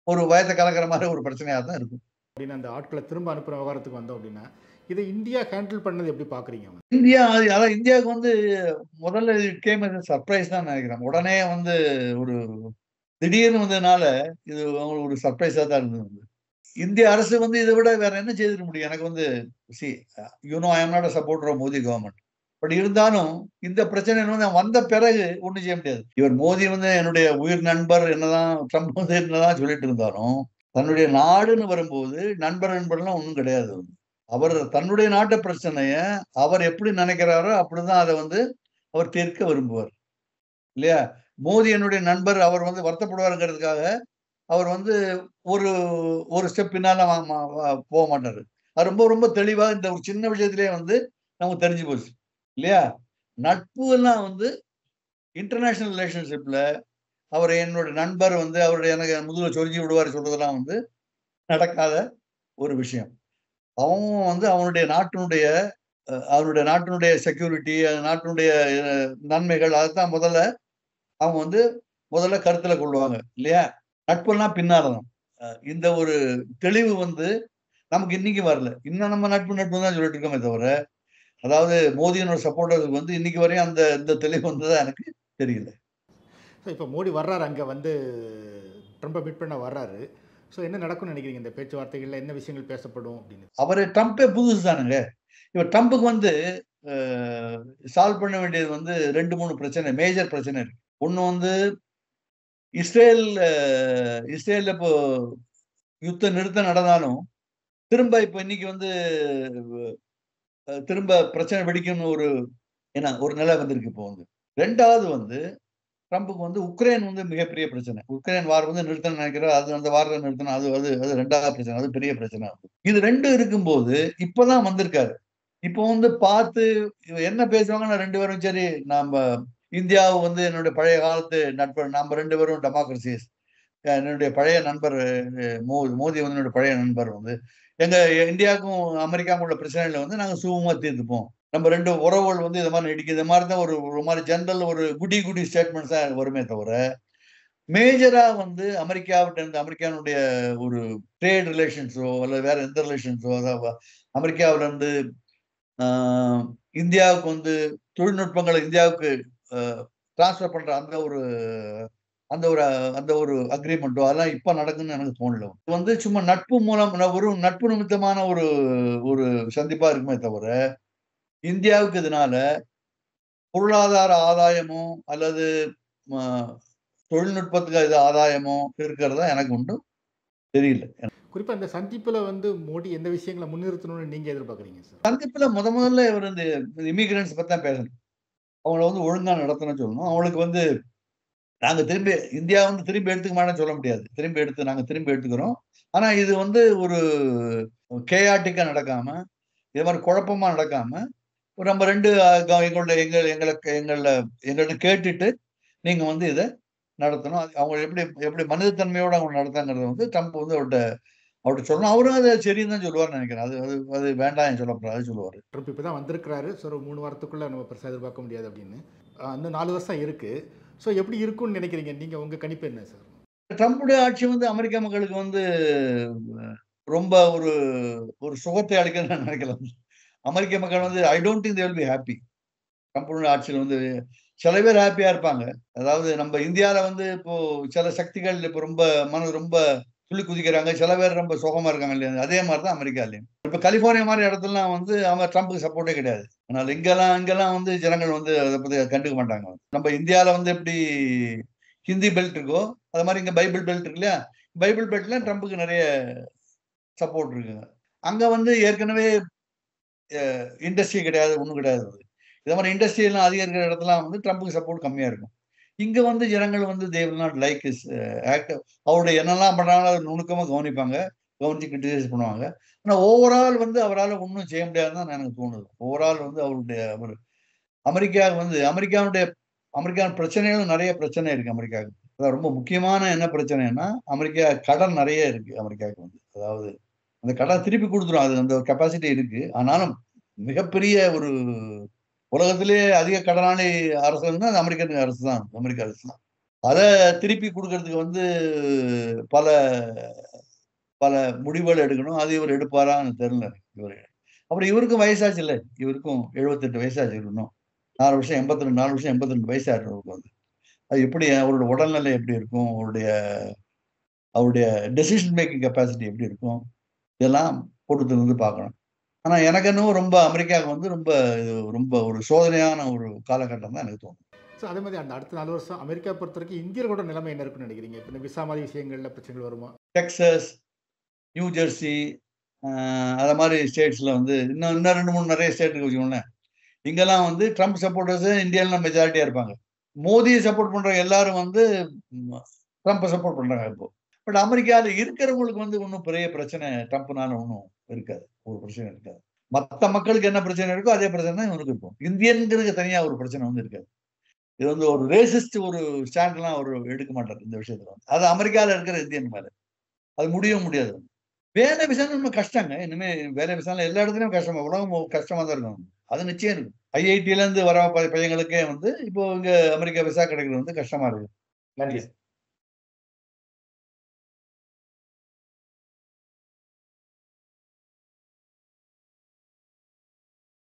[SPEAKER 1] ஒரு பயத்தை கலக்கிற மாதிரி ஒரு பிரச்சனையா தான் இருக்கும்.
[SPEAKER 3] அப்படின்னு அந்த ஆட்களை திரும்ப அனுப்புற விவகாரத்துக்கு வந்தோம் அப்படின்னா, இதை இந்தியா ஹேண்டில் பண்ணது எப்படி பாக்குறீங்க?
[SPEAKER 1] இந்தியா அதான் இந்தியாவுக்கு வந்து முதல்ல கேம் சர்ப்ரைஸ் தான் நினைக்கிறேன். உடனே வந்து ஒரு திடீர்னு வந்ததுனால இது அவங்களுக்கு ஒரு சர்ப்ரைஸா தான் இருந்தது. இந்திய அரசு வந்து இதை விட வேற என்ன செய்திருக்க முடியும்? எனக்கு வந்து see I am not a supporter of Modi government. But இருந்தாலும் இந்த பிரச்சனை வந்து வந்த பிறகு ஒண்ணும் செய்ய முடியாது. இவர் மோடி வந்து என்னுடைய உயிர் நண்பர் என்னதான் ட்ரம்ப் வந்து என்னதான் சொல்லிட்டு இருந்தாலும் தன்னுடைய நாடுன்னு வரும்போது நண்பர்லாம் ஒன்றும் கிடையாது. அவர் தன்னுடைய நாட்டு பிரச்சனைய அவர் எப்படி நினைக்கிறாரோ அப்படிதான் அதை வந்து அவர் தீர்க்க விரும்புவார் இல்லையா? மோடி என்னுடைய நண்பர், அவர் வந்து வருத்தப்படுவாருங்கிறதுக்காக அவர் வந்து ஒரு ஒரு ஸ்டெப் பின்னால போக மாட்டாரு. அது ரொம்ப ரொம்ப தெளிவா இந்த ஒரு சின்ன விஷயத்திலேயே வந்து நமக்கு தெரிஞ்சு போச்சு இல்லையா? நட்பு எல்லாம் வந்து இன்டர்நேஷனல் ரிலேஷன்ஷிப்ல அவர் என்னோட நண்பர் வந்து அவருடைய எனக்கு முதுகுல சொரிஞ்சு விடுவார் சொல்றதெல்லாம் வந்து நடக்காத ஒரு விஷயம். அவன் வந்து அவனுடைய நாட்டினுடைய செக்யூரிட்டி, நாட்டினுடைய நன்மைகள் அதைத்தான் முதல்ல கருத்துல கொள்வாங்க இல்லையா? நட்பெல்லாம் பின்னாலதான். இந்த ஒரு தெளிவு வந்து நமக்கு இன்னைக்கு வரல. இன்னும் நம்ம நட்பு தான் சொல்லிட்டு இருக்கோமே தவிர, அதாவது மோடியினோட சப்போர்ட்டருக்கு வந்து இன்னைக்கு வரையும் இந்த தெளிவு வந்ததா எனக்கு தெரியல.
[SPEAKER 3] இப்போ மோடி வர்றாரு, அங்கே வந்து ட்ரம்பை மீட் பண்ண வர்றாரு. ஸோ என்ன நடக்கும்னு நினைக்கிறீங்க இந்த பேச்சுவார்த்தைகளில்? என்ன விஷயங்கள் பேசப்படும் அப்படின்னு?
[SPEAKER 1] அவரு ட்ரம்பே புதுசு தானுங்க. இப்ப ட்ரம்புக்கு வந்து சால்வ் பண்ண வேண்டியது வந்து 2-3 பிரச்சனை, மேஜர் பிரச்சனை இருக்கு. ஒண்ணு வந்து இஸ்ரேல்ல இப்போ யுத்த நிறுத்தம் நடந்தாலும் திரும்ப இப்ப இன்னைக்கு வந்து திரும்ப பிரச்சனை வெடிக்கும்னு ஒரு நிலை வந்திருக்கு இப்போ வந்து. 2வது வந்து ட்ரம்புக்கு வந்து உக்ரைன் வந்து மிகப்பெரிய பிரச்சனை. உக்ரைன் வார் வந்து நிறுத்தணும்னு நினைக்கிறார். அந்த வார நிறுத்தணும். அது 2வது பிரச்சனை. அது பெரிய பிரச்சனை. இது 2 இருக்கும்போது இப்பதான் வந்திருக்காரு. இப்போ வந்து பார்த்து என்ன பேசுவாங்கன்னா 2 பேரும் சரி, இந்தியாவை வந்து என்னுடைய பழைய காலத்து நட்பர், நாம 2 பேரும் டெமோக்ரசிஸ், என்னுடைய பழைய நண்பர் மோடி வந்து என்னுடைய பழைய நண்பர் வந்து எங்க இந்தியாவுக்கும் அமெரிக்காவுக்கும் உள்ள பிரச்சனைகளை வந்து நாங்க சுமூகமா தீர்த்துப்போம். நம்ம 2 உறவுகள் வந்து இது மாதிரி நீடிக்குது. இது மாதிரி தான் ஒரு மாதிரி ஜெனரல் ஒரு குடி ஸ்டேட்மெண்ட்ஸ் தான் வருமே தவிர, மேஜரா வந்து அமெரிக்காவுடைய ஒரு ட்ரேட் ரிலேஷன்ஸோ அல்லது வேற எந்த ரிலேஷன்ஸோ, அதாவது அமெரிக்காவில இருந்து இந்தியாவுக்கு வந்து தொழில்நுட்பங்களை இந்தியாவுக்கு டிரான்ஸ்ஃபர் பண்ற அந்த ஒரு அக்ரிமெண்ட்டோ அதெல்லாம் இப்ப நடக்குன்னு எனக்கு தோணல. இது வந்து சும்மா ஒரு நட்பு நிமித்தமான ஒரு சந்திப்பா இருக்குமே தவிர, இந்தியாவுக்கு இதனால பொருளாதார ஆதாயமோ அல்லது தொழில்நுட்பத்துக்கு இது ஆதாயமோ இருக்கிறதா எனக்கு ஒன்றும் தெரியல.
[SPEAKER 3] குறிப்பாக இந்த சந்திப்பில் வந்து மோடி எந்த விஷயங்களை முன்னிறுத்தணும்னு நீங்கள் எதிர்பார்க்குறீங்க சார்?
[SPEAKER 1] சந்திப்புல முதல்ல இவர் இந்த இமிகிரன்ஸ் பத்தி தான் பேசணும். அவங்கள வந்து ஒழுங்கா நடத்தணும்னு சொல்லணும். அவங்களுக்கு வந்து நாங்க இந்தியா வந்து திரும்பி எடுத்துக்க மாட்டோம்னு சொல்ல முடியாது. நாங்க திரும்பி எடுத்துக்கிறோம். ஆனா இது வந்து ஒரு கேயாட்டிக்கா நடக்காம, இது மாதிரி குழப்பமா நடக்காம, ஒரு நம்ம 2 எங்கள்ட்ட கேட்டுட்டு நீங்க வந்து இத நடத்தணும். அவங்க எப்படி மனிதத்தன்மையோட அவங்க நடத்தாங்கிறத வந்து ட்ரம்ப் வந்து அவர்ட்ட சொல்லணும். அவரும் அது சரின்னு தான் சொல்லுவார்ன்னு நினைக்கிறேன். அது வேண்டாம் சொல்லக்கூடாது சொல்லுவாரு.
[SPEAKER 3] ட்ரம்ப் இப்போ தான் வந்திருக்கிறாரு. ஸோ ஒரு 3 வாரத்துக்குள்ளே நம்ம பெருசாக எதிர்பார்க்க முடியாது அப்படின்னு. இன்னும் 4 வருஷம் இருக்குது. ஸோ எப்படி இருக்கும்னு நினைக்கிறீங்க? நீங்கள் உங்கள் கணிப்பு என்ன சார்?
[SPEAKER 1] ட்ரம்புடைய ஆட்சி வந்து அமெரிக்க மக்களுக்கு வந்து ரொம்ப ஒரு சுகத்தை அளிக்குதுன்னு நினைக்கலாம். அமெரிக்க மக்கள் வந்து I don't think they will be happy. ட்ரம்புடைய ஆட்சியில் வந்து சில பேர் ஹாப்பியா இருப்பாங்க. அதாவது நம்ம இந்தியால வந்து இப்போ சில சக்திகள் இப்போ ரொம்ப துள்ளி குதிக்கிறாங்க. சில பேர் ரொம்ப சுகமா இருக்காங்க இல்லையா? அதே மாதிரி தான் அமெரிக்காலயும். இப்ப கலிபோர்னியா மாதிரி இடத்துலலாம் வந்து அவன் ட்ரம்புக்கு சப்போர்ட்டே கிடையாது. ஆனால் இங்கெல்லாம் வந்து ஜனங்கள் வந்து அதை பத்தி கண்டுக்க மாட்டாங்க. நம்ம இந்தியால வந்து எப்படி ஹிந்தி பெல்ட் இருக்கோ, அது மாதிரி இங்க பைபிள் பெல்ட் இருக்கு இல்லையா? பைபிள் பெல்ட்ல ட்ரம்புக்கு நிறைய சப்போர்ட் இருக்குங்க. அங்க வந்து ஏற்கனவே இண்டஸ்ட்ரி கிடையாது, ஒண்ணும் கிடையாது. இதே மாதிரி இண்டஸ்ட்ரி எல்லாம் அதிகம் இருக்கிற இடத்துல வந்து ட்ரம்புக்கு சப்போர்ட் கம்மியா இருக்கும். இங்க வந்து ஜனங்கள் வந்து they will not like his act. அவருடைய என்னெல்லாம் பண்றாங்களோ அதை நுணுக்கமா கவனிப்பாங்க. கவனிச்சு கிரிட்டிசைஸ் பண்ணுவாங்க. ஆனா ஓவரால் வந்து அவரால் ஒன்றும் செய்ய முடியாதுன்னு தான் எனக்கு தோணுது. ஓவரால் வந்து அவர் அமெரிக்கா பிரச்சனைகள் நிறைய பிரச்சனை இருக்கு அமெரிக்காவுக்கு. அதான் ரொம்ப முக்கியமான என்ன பிரச்சனைன்னா, அமெரிக்கா கடன் நிறைய இருக்கு அமெரிக்காவுக்கு வந்து. அதாவது அந்த கடன் திருப்பி கொடுத்துரும். அது அந்த கெப்பாசிட்டி இருக்கு. ஆனாலும் மிகப்பெரிய ஒரு உலகத்திலேயே அதிக கடனாளி அரசுன்னா அது அமெரிக்க அரசு தான். அத திருப்பி கொடுக்கறதுக்கு வந்து பல பல முடிவுகள் எடுக்கணும். அது இவர் எடுப்பாரான்னு தெரியல இவரு. அப்புறம் இவருக்கும் வயசாச்சு இல்ல. இவருக்கும் 78 வயசாச்சு இன்னும். 4 வருஷம் 82 வயசாயிரும் அவருக்கு வந்து. அது எப்படி அவருடைய உடல்நிலை எப்படி இருக்கும்? அவருடைய டெசிஷன் மேக்கிங் கெப்பாசிட்டி எப்படி இருக்கும்? இதெல்லாம் பொறுத்திருந்து பார்க்கணும். ஆனா எனக்கு என்னவோ ரொம்ப அமெரிக்காவுக்கு வந்து ரொம்ப ரொம்ப ஒரு சோதனையான ஒரு காலகட்டம் தான் எனக்கு தோணும்.
[SPEAKER 3] ஸோ அதே மாதிரி அந்த அடுத்த 4 வருஷம் அமெரிக்கா பொறுத்த வரைக்கும் இந்தியர்களோட நிலைமை என்ன இருக்குன்னு நினைக்கிறீங்க? இப்போ இந்த விசா மாதிரி விஷயங்கள்ல பிரச்சனைகள் வருமா?
[SPEAKER 1] டெக்சஸ், நியூ ஜெர்சி, அத மாதிரி ஸ்டேட்ஸ்ல வந்து இன்னும் 2, 3 நிறைய ஸ்டேட் இருக்கு வச்சுக்கோங்களேன். இங்கெல்லாம் வந்து ட்ரம்ப் சப்போர்ட்டர்ஸ் இந்தியால மெஜாரிட்டியா இருப்பாங்க. மோடியை சப்போர்ட் பண்ற எல்லாரும் வந்து ட்ரம்ப்பை சப்போர்ட் பண்றாங்க இப்போ. பட் அமெரிக்கால இருக்கிறவங்களுக்கு வந்து ஒன்றும் பெரிய பிரச்சனை ட்ரம்ப்னால ஒன்றும் இருக்காது. ஒரு பிரச்சனை இருக்காது. மத்த மக்களுக்கு என்ன பிரச்சனை இருக்கோ அதே பிரச்சனை தான் இவனுக்கு இருக்கும். இந்தியன்களுக்கு தனியா ஒரு பிரச்சனை வந்து இருக்காது. இது வந்து ஒரு ரேசிஸ்ட் ஒரு ஸ்டாண்ட்லாம் அவர் எடுக்க மாட்டார் இந்த விஷயத்துல. அது அமெரிக்கால இருக்கிற இந்தியன் மேல. அது முடியவும் முடியாது. வேலை விசாரணை இன்னும் கஷ்டங்க. இனிமே வேலை விசாரணை எல்லா இடத்துலயும் கஷ்டமா உலகம் கஷ்டமா தான் இருக்கும். அது நிச்சயம் இருக்கும். ஐஐடில இருந்து வர பையங்களுக்கே வந்து இப்போ இங்க அமெரிக்கா விசா கிடைக்கிறது வந்து கஷ்டமா இருக்கு.
[SPEAKER 2] நன்றி சார்.